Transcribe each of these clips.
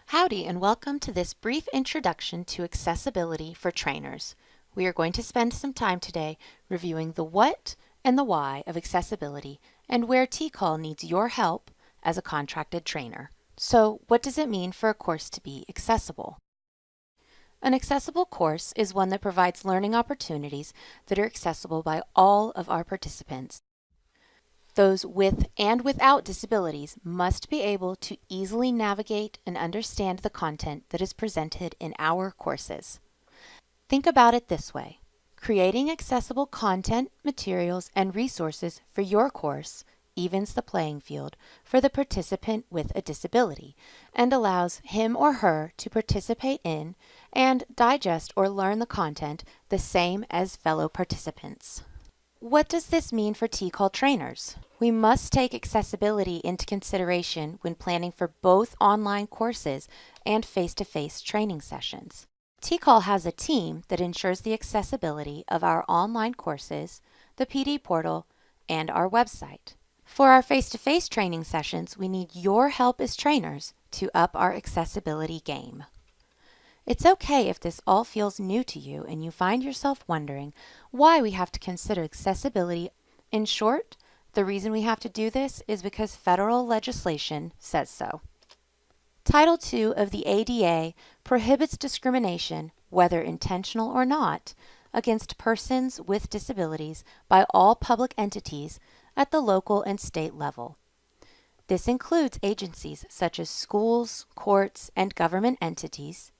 Howdy and welcome to this brief introduction to accessibility for trainers. We are going to spend some time today reviewing the what and the why of accessibility and where TCAL needs your help as a contracted trainer. So, what does it mean for a course to be accessible? An accessible course is one that provides learning opportunities that are accessible by all of our participants. Those with and without disabilities must be able to easily navigate and understand the content that is presented in our courses. Think about it this way. Creating accessible content, materials, and resources for your course evens the playing field for the participant with a disability and allows him or her to participate in and digest or learn the content the same as fellow participants. What does this mean for TCAL trainers? We must take accessibility into consideration when planning for both online courses and face-to-face training sessions. TCAL has a team that ensures the accessibility of our online courses, the PD portal, and our website. For our face-to-face training sessions, we need your help as trainers to up our accessibility game. It's okay if this all feels new to you and you find yourself wondering why we have to consider accessibility. In short, the reason we have to do this is because federal legislation says so. Title II of the ADA prohibits discrimination, whether intentional or not, against persons with disabilities by all public entities at the local and state level. This includes agencies such as schools, courts, and government entities.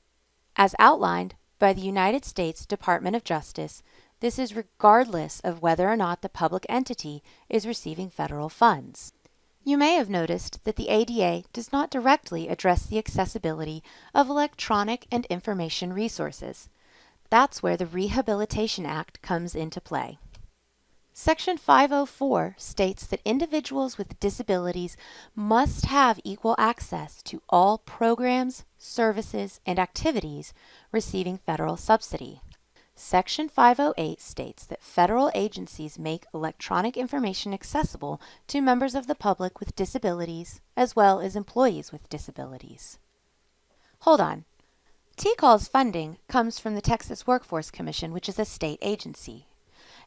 As outlined by the United States Department of Justice, this is regardless of whether or not the public entity is receiving federal funds. You may have noticed that the ADA does not directly address the accessibility of electronic and information resources. That's where the Rehabilitation Act comes into play. Section 504 states that individuals with disabilities must have equal access to all programs, services, and activities receiving federal subsidy. Section 508 states that federal agencies make electronic information accessible to members of the public with disabilities as well as employees with disabilities. Hold on. TCAL's funding comes from the Texas Workforce Commission, which is a state agency.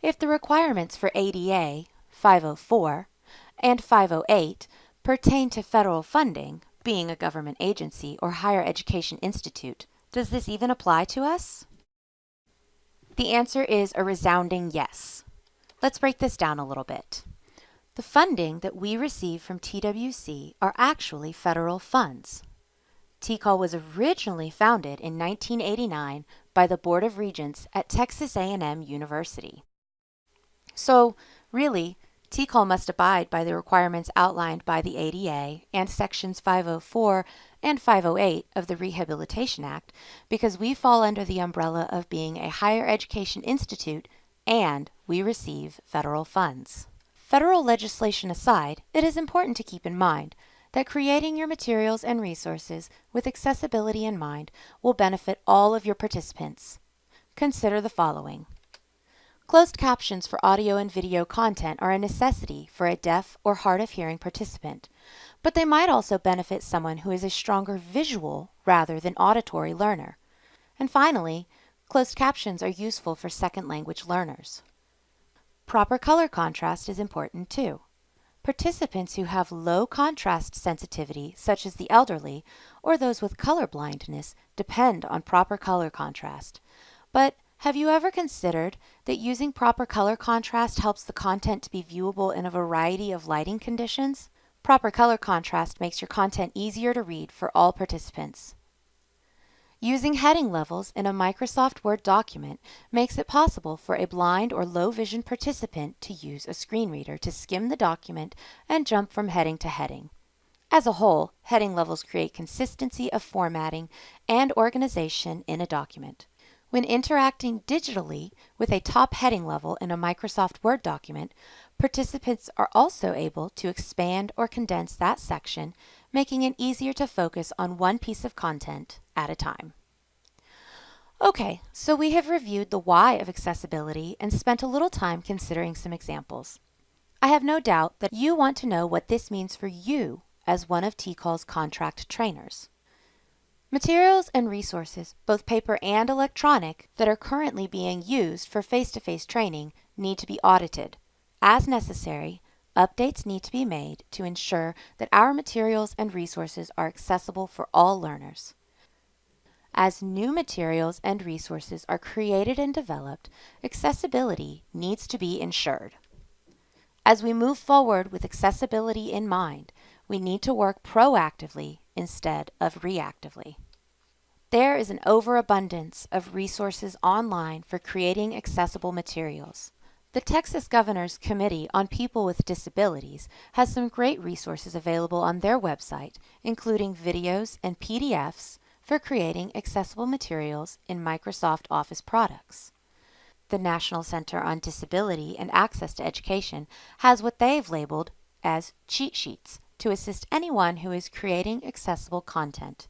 If the requirements for ADA 504 and 508 pertain to federal funding, being a government agency or higher education institute, does this even apply to us? The answer is a resounding yes. Let's break this down a little bit. The funding that we receive from TWC are actually federal funds. TCAL was originally founded in 1989 by the Board of Regents at Texas A&M University. So, really, TCAL must abide by the requirements outlined by the ADA and Sections 504 and 508 of the Rehabilitation Act because we fall under the umbrella of being a higher education institute and we receive federal funds. Federal legislation aside, it is important to keep in mind that creating your materials and resources with accessibility in mind will benefit all of your participants. Consider the following. Closed captions for audio and video content are a necessity for a deaf or hard of hearing participant, but they might also benefit someone who is a stronger visual rather than auditory learner. And finally, closed captions are useful for second language learners. Proper color contrast is important too. Participants who have low contrast sensitivity, such as the elderly or those with color blindness, depend on proper color contrast. But have you ever considered that using proper color contrast helps the content to be viewable in a variety of lighting conditions? Proper color contrast makes your content easier to read for all participants. Using heading levels in a Microsoft Word document makes it possible for a blind or low vision participant to use a screen reader to skim the document and jump from heading to heading. As a whole, heading levels create consistency of formatting and organization in a document. When interacting digitally with a top heading level in a Microsoft Word document, participants are also able to expand or condense that section, making it easier to focus on one piece of content at a time. Okay, so we have reviewed the why of accessibility and spent a little time considering some examples. I have no doubt that you want to know what this means for you as one of TCAL's contract trainers. Materials and resources, both paper and electronic, that are currently being used for face-to-face training need to be audited. As necessary, updates need to be made to ensure that our materials and resources are accessible for all learners. As new materials and resources are created and developed, accessibility needs to be ensured. As we move forward with accessibility in mind, we need to work proactively instead of reactively. There is an overabundance of resources online for creating accessible materials. The Texas Governor's Committee on People with Disabilities has some great resources available on their website, including videos and PDFs for creating accessible materials in Microsoft Office products. The National Center on Disability and Access to Education has what they've labeled as cheat sheets to assist anyone who is creating accessible content.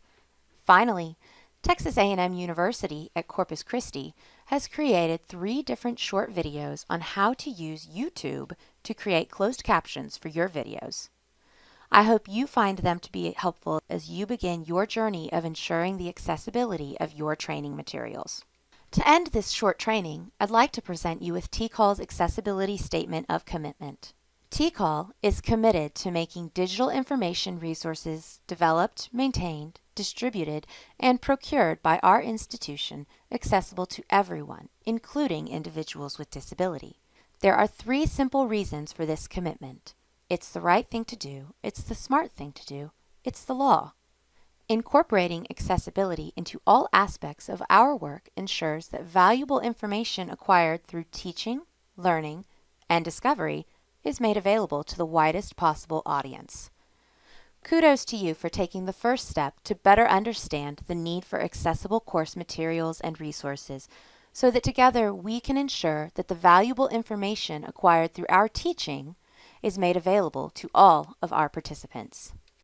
Finally, Texas A&M University at Corpus Christi has created 3 different short videos on how to use YouTube to create closed captions for your videos. I hope you find them to be helpful as you begin your journey of ensuring the accessibility of your training materials. To end this short training, I'd like to present you with TCAL's Accessibility Statement of Commitment. TCAL is committed to making digital information resources developed, maintained, distributed, and procured by our institution accessible to everyone, including individuals with disability. There are 3 simple reasons for this commitment. It's the right thing to do, it's the smart thing to do, it's the law. Incorporating accessibility into all aspects of our work ensures that valuable information acquired through teaching, learning, and discovery is made available to the widest possible audience. Kudos to you for taking the first step to better understand the need for accessible course materials and resources, so that together we can ensure that the valuable information acquired through our teaching is made available to all of our participants.